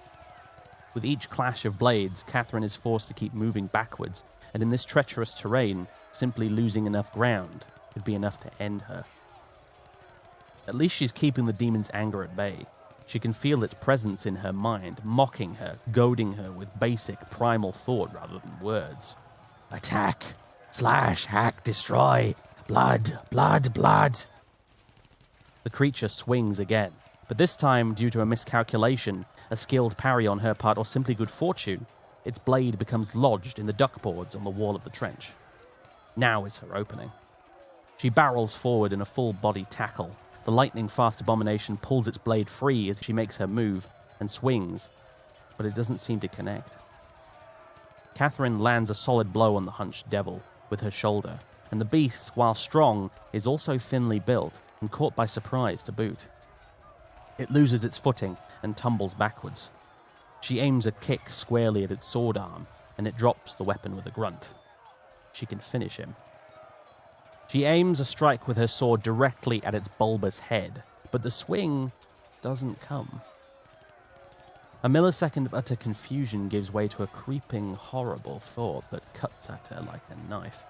With each clash of blades, Catherine is forced to keep moving backwards, and in this treacherous terrain, simply losing enough ground could be enough to end her. At least she's keeping the demon's anger at bay. She can feel its presence in her mind, mocking her, goading her with basic, primal thought rather than words. Attack! Slash! Hack! Destroy! Blood! Blood! Blood! The creature swings again, but this time, due to a miscalculation, a skilled parry on her part, or simply good fortune, its blade becomes lodged in the duckboards on the wall of the trench. Now is her opening. She barrels forward in a full-body tackle. The lightning-fast abomination pulls its blade free as she makes her move and swings, but it doesn't seem to connect. Catherine lands a solid blow on the hunched devil with her shoulder, and the beast, while strong, is also thinly built and caught by surprise to boot. It loses its footing and tumbles backwards. She aims a kick squarely at its sword arm, and it drops the weapon with a grunt. She can finish him. She aims a strike with her sword directly at its bulbous head, but the swing doesn't come. A millisecond of utter confusion gives way to a creeping, horrible thought that cuts at her like a knife.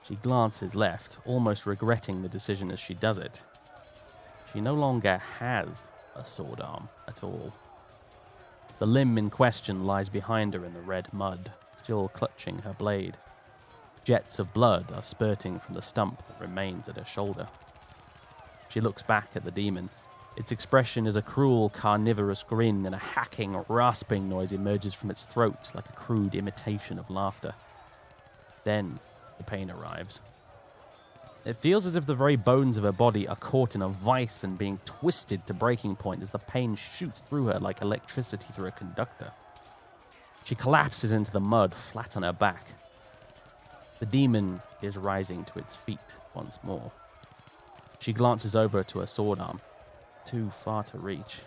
She glances left, almost regretting the decision as she does it. She no longer has a sword arm at all. The limb in question lies behind her in the red mud, still clutching her blade. Jets of blood are spurting from the stump that remains at her shoulder. She looks back at the demon. Its expression is a cruel, carnivorous grin, and a hacking, rasping noise emerges from its throat like a crude imitation of laughter. Then the pain arrives. It feels as if the very bones of her body are caught in a vice and being twisted to breaking point as the pain shoots through her like electricity through a conductor. She collapses into the mud, flat on her back. The demon is rising to its feet once more. She glances over to her sword arm. Too far to reach.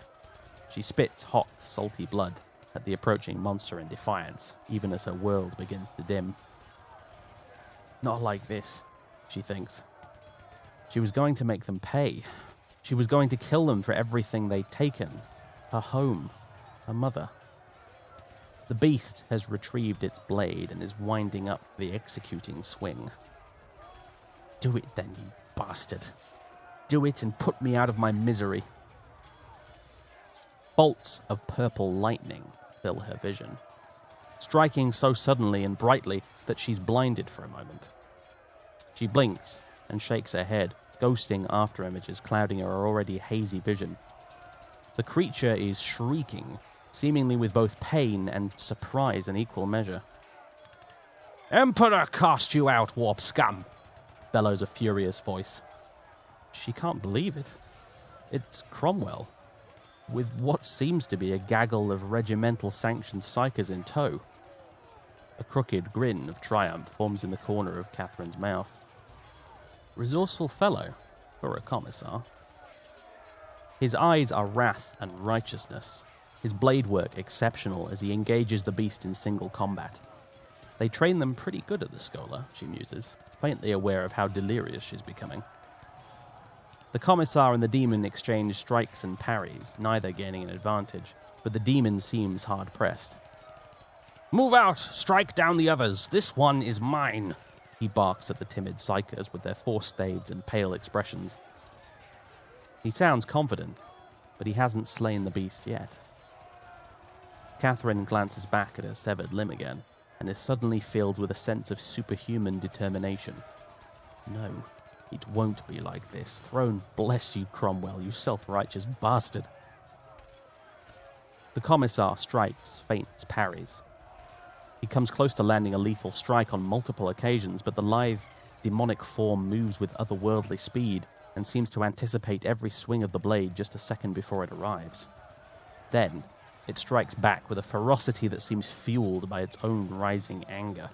She spits hot, salty blood at the approaching monster in defiance, even as her world begins to dim. Not like this, she thinks. She was going to make them pay. She was going to kill them for everything they'd taken. Her home, her mother. The beast has retrieved its blade and is winding up the executing swing. Do it then, you bastard. Do it and put me out of my misery. Bolts of purple lightning fill her vision, striking so suddenly and brightly that she's blinded for a moment. She blinks and shakes her head, ghosting after images clouding her already hazy vision. The creature is shrieking, seemingly with both pain and surprise in equal measure. "Emperor cast you out, warp scum!" bellows a furious voice. She can't believe it. It's Cromwell, with what seems to be a gaggle of regimental-sanctioned psychers in tow. A crooked grin of triumph forms in the corner of Catherine's mouth. Resourceful fellow, for a commissar. His eyes are wrath and righteousness, his blade work exceptional as he engages the beast in single combat. They train them pretty good at the Schola, she muses, faintly aware of how delirious she's becoming. The commissar and the demon exchange strikes and parries, neither gaining an advantage, but the demon seems hard-pressed. "Move out! Strike down the others! This one is mine!" He barks at the timid psychers with their forced staves and pale expressions. He sounds confident, but he hasn't slain the beast yet. Catherine glances back at her severed limb again, and is suddenly filled with a sense of superhuman determination. No, it won't be like this. Throne bless you, Cromwell, you self-righteous bastard. The commissar strikes, feints, parries. He comes close to landing a lethal strike on multiple occasions, but the lithe, demonic form moves with otherworldly speed and seems to anticipate every swing of the blade just a second before it arrives. Then, it strikes back with a ferocity that seems fueled by its own rising anger.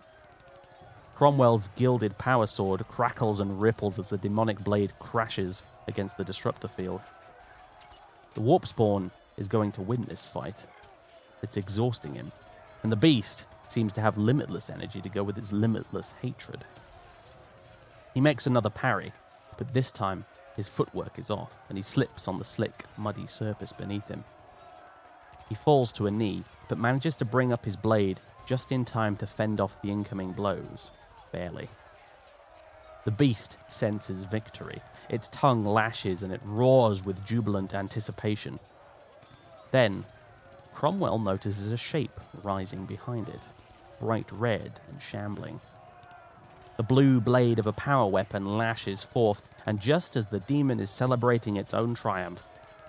Cromwell's gilded power sword crackles and ripples as the demonic blade crashes against the disruptor field. The warp spawn is going to win this fight. It's exhausting him, and the beast seems to have limitless energy to go with its limitless hatred. He makes another parry, but this time his footwork is off, and he slips on the slick, muddy surface beneath him. He falls to a knee, but manages to bring up his blade just in time to fend off the incoming blows. Barely. The beast senses victory. Its tongue lashes and it roars with jubilant anticipation. Then, Cromwell notices a shape rising behind it, bright red and shambling. The blue blade of a power weapon lashes forth, and just as the demon is celebrating its own triumph,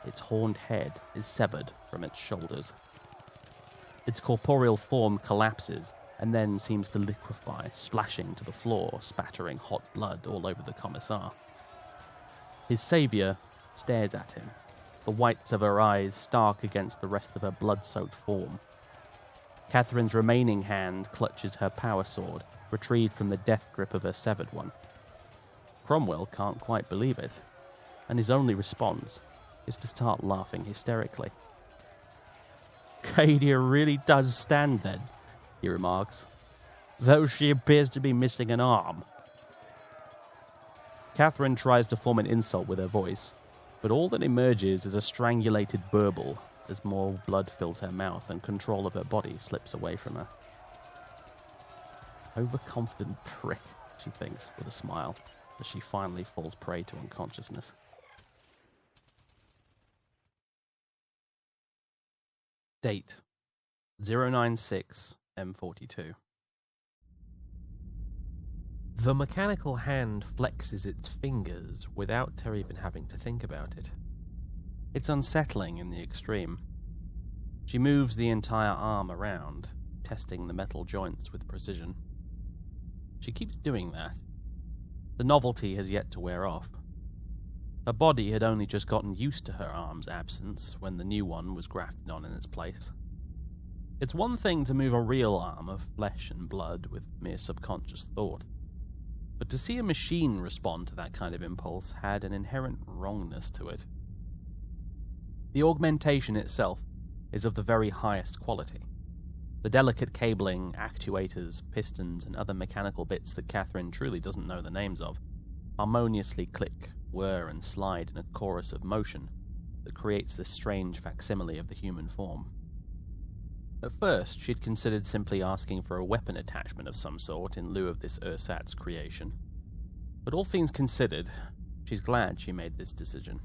its horned head is severed from its shoulders. Its corporeal form collapses, and then seems to liquefy, splashing to the floor, spattering hot blood all over the commissar. His saviour stares at him, the whites of her eyes stark against the rest of her blood-soaked form. Catherine's remaining hand clutches her power sword, retrieved from the death grip of her severed one. Cromwell can't quite believe it, and his only response is to start laughing hysterically. "Cadia really does stand then," he remarks, "though she appears to be missing an arm." Catherine tries to form an insult with her voice, but all that emerges is a strangulated burble as more blood fills her mouth and control of her body slips away from her. Overconfident prick, she thinks with a smile, as she finally falls prey to unconsciousness. Date 096M42. The mechanical hand flexes its fingers without her even having to think about it. It's unsettling in the extreme. She moves the entire arm around, testing the metal joints with precision. She keeps doing that. The novelty has yet to wear off. Her body had only just gotten used to her arm's absence when the new one was grafted on in its place. It's one thing to move a real arm of flesh and blood with mere subconscious thought, but to see a machine respond to that kind of impulse had an inherent wrongness to it. The augmentation itself is of the very highest quality. The delicate cabling, actuators, pistons, and other mechanical bits that Catherine truly doesn't know the names of harmoniously click, whir, and slide in a chorus of motion that creates this strange facsimile of the human form. At first, she'd considered simply asking for a weapon attachment of some sort in lieu of this ersatz creation. But all things considered, she's glad she made this decision.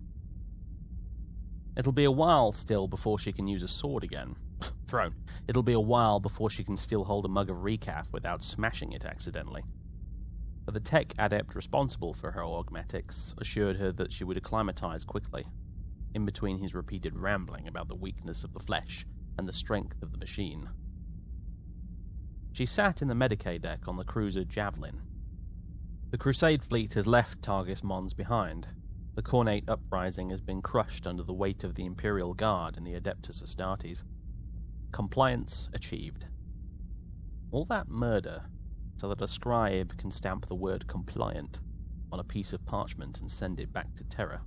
It'll be a while still before she can use a sword again. Throne. It'll be a while before she can still hold a mug of recaf without smashing it accidentally. But the tech adept responsible for her augmetics assured her that she would acclimatize quickly, in between his repeated rambling about the weakness of the flesh and the strength of the machine. She sat in the Medicae deck on the cruiser Javelin. The Crusade fleet has left Targus Mons behind. The Cornate uprising has been crushed under the weight of the Imperial Guard and the Adeptus Astartes. Compliance achieved. All that murder so that a scribe can stamp the word compliant on a piece of parchment and send it back to Terra.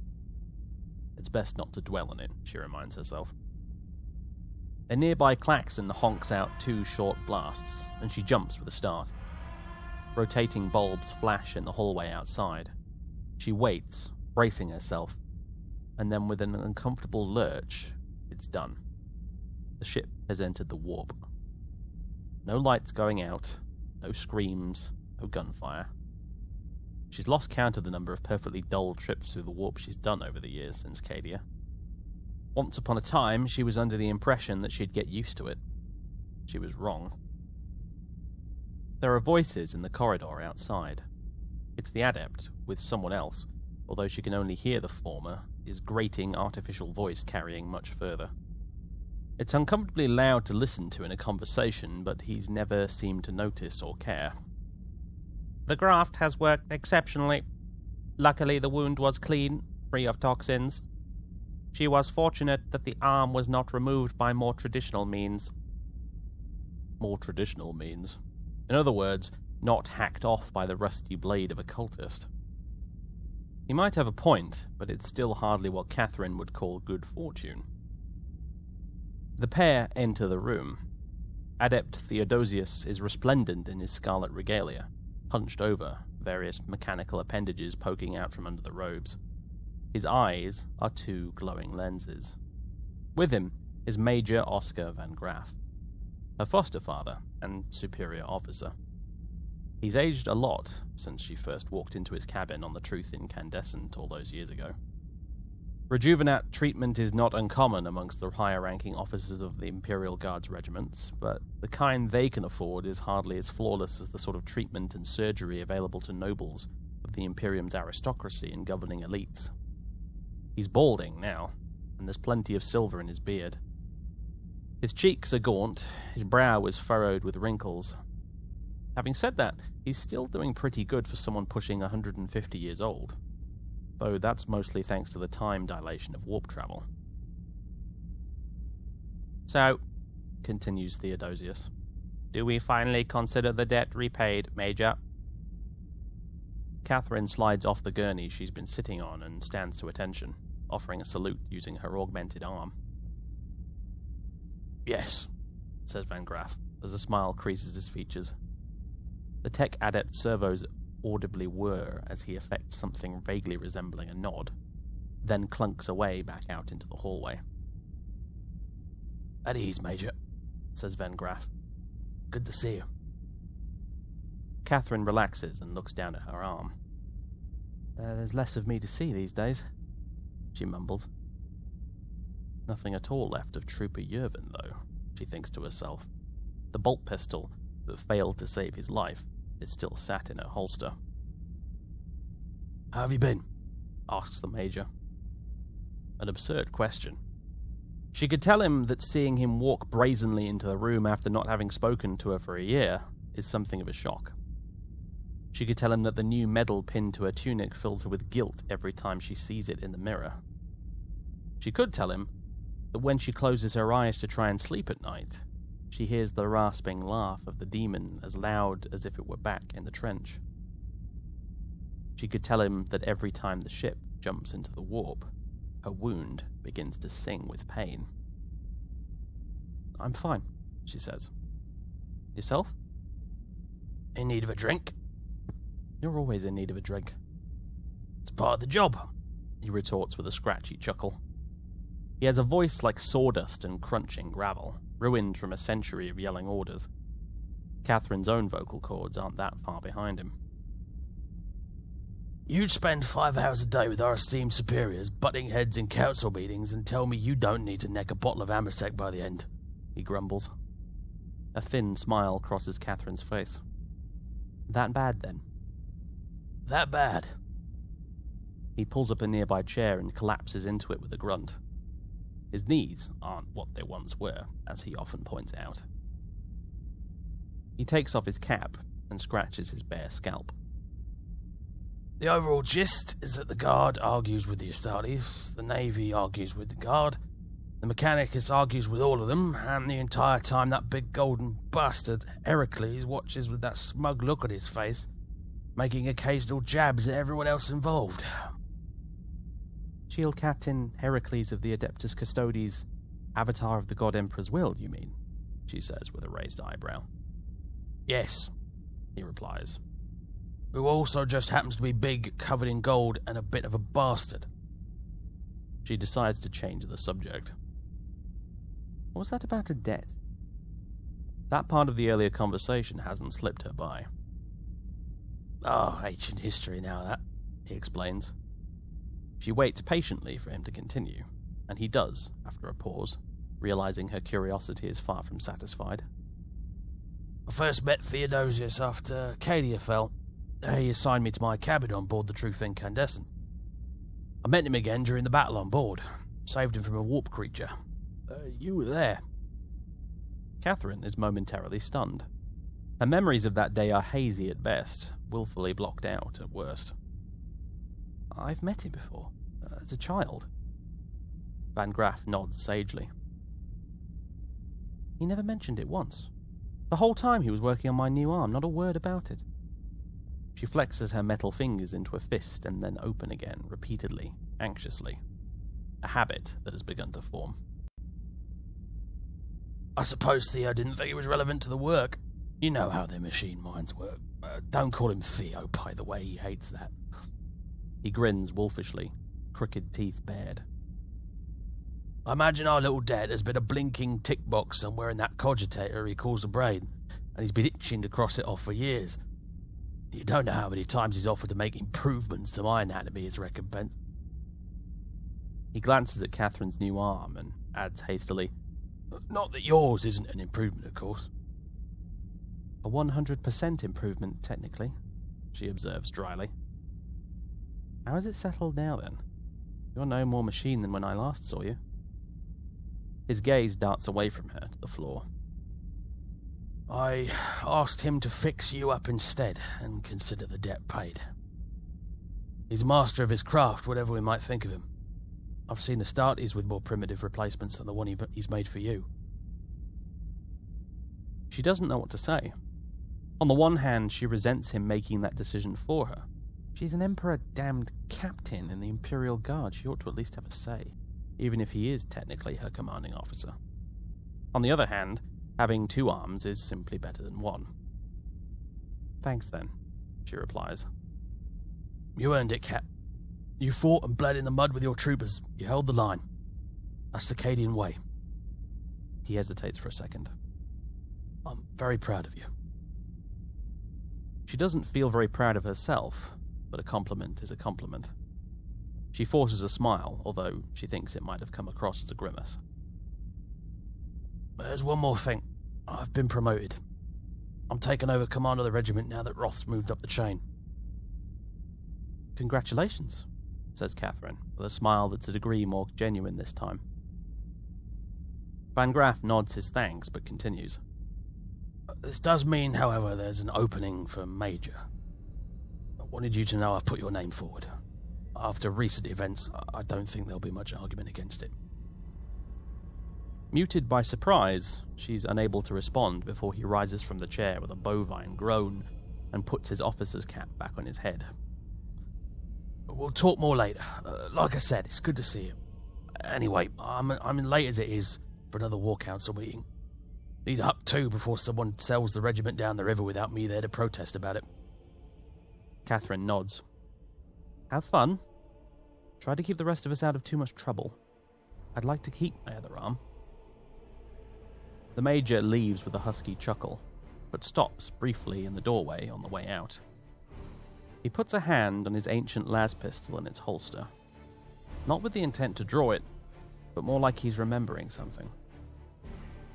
It's best not to dwell on it, she reminds herself. A nearby klaxon honks out 2 short blasts, and she jumps with a start. Rotating bulbs flash in the hallway outside. She waits, bracing herself, and then with an uncomfortable lurch, it's done. The ship has entered the warp. No lights going out, no screams, no gunfire. She's lost count of the number of perfectly dull trips through the warp she's done over the years since Cadia. Once upon a time, she was under the impression that she'd get used to it. She was wrong. There are voices in the corridor outside. It's the adept, with someone else, although she can only hear the former, his grating artificial voice carrying much further. It's uncomfortably loud to listen to in a conversation, but he's never seemed to notice or care. The graft has worked exceptionally. Luckily, the wound was clean, free of toxins. She was fortunate that the arm was not removed by more traditional means. More traditional means? In other words, not hacked off by the rusty blade of a cultist. He might have a point, but it's still hardly what Catherine would call good fortune. The pair enter the room. Adept Theodosius is resplendent in his scarlet regalia, hunched over, various mechanical appendages poking out from under the robes. His eyes are 2 glowing lenses. With him is Major Oscar van Graff, her foster father and superior officer. He's aged a lot since she first walked into his cabin on the Truth Incandescent all those years ago. Rejuvenat treatment is not uncommon amongst the higher-ranking officers of the Imperial Guard's regiments, but the kind they can afford is hardly as flawless as the sort of treatment and surgery available to nobles of the Imperium's aristocracy and governing elites. He's balding now, and there's plenty of silver in his beard. His cheeks are gaunt, his brow is furrowed with wrinkles. Having said that, he's still doing pretty good for someone pushing 150 years old, though that's mostly thanks to the time dilation of warp travel. So, continues Theodosius, do we finally consider the debt repaid, Major? Catherine slides off the gurney she's been sitting on and stands to attention, offering a salute using her augmented arm. Yes, says Van Graff, as a smile creases his features. The tech adept servos audibly whir as he effects something vaguely resembling a nod, then clunks away back out into the hallway. At ease, Major, says Van Graff. Good to see you. Catherine relaxes and looks down at her arm. There's less of me to see these days, she mumbles. Nothing at all left of Trooper Yervin, though, she thinks to herself. The bolt pistol that failed to save his life is still sat in her holster. How have you been? Asks the Major. An absurd question. She could tell him that seeing him walk brazenly into the room after not having spoken to her for a year is something of a shock. She could tell him that the new medal pinned to her tunic fills her with guilt every time she sees it in the mirror. She could tell him that when she closes her eyes to try and sleep at night, she hears the rasping laugh of the demon as loud as if it were back in the trench. She could tell him that every time the ship jumps into the warp, her wound begins to sing with pain. I'm fine, she says. Yourself? In need of a drink? You're always in need of a drink. It's part of the job, he retorts with a scratchy chuckle. He has a voice like sawdust and crunching gravel, ruined from a century of yelling orders. Catherine's own vocal cords aren't that far behind him. You'd spend 5 hours a day with our esteemed superiors, butting heads in council meetings, and tell me you don't need to neck a bottle of Amersec by the end, he grumbles. A thin smile crosses Catherine's face. That bad, then? That bad. He pulls up a nearby chair and collapses into it with a grunt. His knees aren't what they once were, as he often points out. He takes off his cap and scratches his bare scalp. The overall gist is that the Guard argues with the Astartes, the Navy argues with the Guard, The Mechanicus argues with all of them, and the entire time that big golden bastard, Heracles, watches with that smug look on his face, making occasional jabs at everyone else involved. Shield Captain Heracles of the Adeptus Custodes, avatar of the God Emperor's will, you mean? She says with a raised eyebrow. Yes, he replies. Who also just happens to be big, covered in gold, and a bit of a bastard. She decides to change the subject. What was that about a debt? That part of the earlier conversation hasn't slipped her by. Ancient history now, that, he explains. She waits patiently for him to continue, and he does, after a pause, realizing her curiosity is far from satisfied. I first met Theodosius after Cadia fell. He assigned me to my cabin on board the Truth Incandescent. I met him again during the battle on board. Saved him from a warp creature. You were there. Catherine is momentarily stunned. Her memories of that day are hazy at best, willfully blocked out at worst. I've met him before, as a child. Van Graff nods sagely. He never mentioned it once. The whole time he was working on my new arm, not a word about it. She flexes her metal fingers into a fist and then open again, repeatedly, anxiously. A habit that has begun to form. I suppose Theo didn't think it was relevant to the work. You know how their machine minds work. Don't call him Theo, by the way, he hates that. He grins wolfishly, crooked teeth bared. I imagine our little dad has been a blinking tick box somewhere in that cogitator he calls a brain, and he's been itching to cross it off for years. You don't know how many times he's offered to make improvements to my anatomy as recompense. He glances at Catherine's new arm and adds hastily, Not that yours isn't an improvement, of course. A 100% improvement, technically, she observes dryly. How is it settled now, then? You're no more machine than when I last saw you. His gaze darts away from her to the floor. I asked him to fix you up instead and consider the debt paid. He's a master of his craft, whatever we might think of him. I've seen Astartes with more primitive replacements than the one he's made for you. She doesn't know what to say. On the one hand, she resents him making that decision for her. She's an Emperor-damned captain in the Imperial Guard. She ought to at least have a say, even if he is technically her commanding officer. On the other hand, having two arms is simply better than one. Thanks, then, she replies. You earned it, Cap. You fought and bled in the mud with your troopers. You held the line. That's the Cadian way. He hesitates for a second. I'm very proud of you. She doesn't feel very proud of herself, but a compliment is a compliment. She forces a smile, although she thinks it might have come across as a grimace. There's one more thing. I've been promoted. I'm taking over command of the regiment now that Roth's moved up the chain. Congratulations, says Catherine, with a smile that's a degree more genuine this time. Van Graff nods his thanks, but continues. This does mean, however, there's an opening for Major. I wanted you to know I've put your name forward. After recent events, I don't think there'll be much argument against it. Muted by surprise, she's unable to respond before he rises from the chair with a bovine groan and puts his officer's cap back on his head. We'll talk more later. Like I said, it's good to see you. Anyway, I'm in late as it is for another war council meeting. Need to up too before someone sells the regiment down the river without me there to protest about it. Catherine nods. Have fun. Try to keep the rest of us out of too much trouble. I'd like to keep my other arm. The Major leaves with a husky chuckle, but stops briefly in the doorway on the way out. He puts a hand on his ancient las pistol in its holster, not with the intent to draw it, but more like he's remembering something.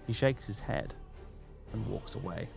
He shakes his head and walks away.